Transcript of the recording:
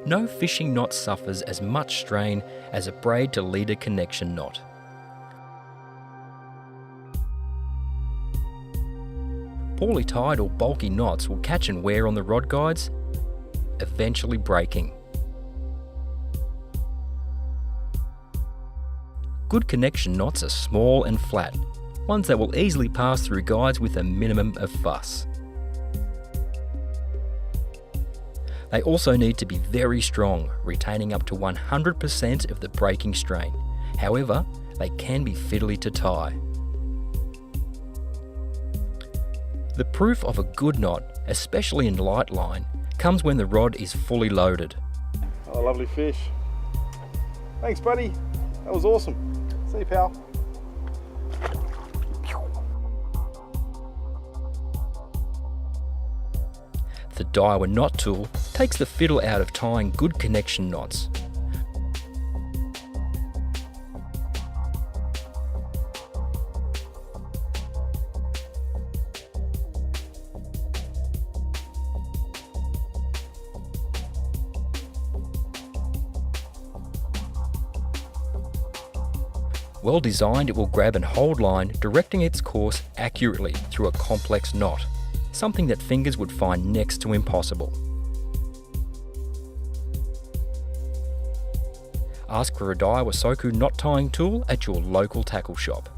no fishing knot suffers as much strain as a braid to leader connection knot. Poorly tied or bulky knots will catch and wear on the rod guides, eventually breaking. Good connection knots are small and flat, ones that will easily pass through guides with a minimum of fuss. They also need to be very strong, retaining up to 100% of the breaking strain. However, they can be fiddly to tie. The proof of a good knot, especially in light line, comes when the rod is fully loaded. Oh, lovely fish. Thanks, buddy. That was awesome. See you, pal. The Daiwa knot tool takes the fiddle out of tying good connection knots. Well designed, it will grab and hold line, directing its course accurately through a complex knot, something that fingers would find next to impossible. Ask for a Daiwa Sokkou knot tying tool at your local tackle shop.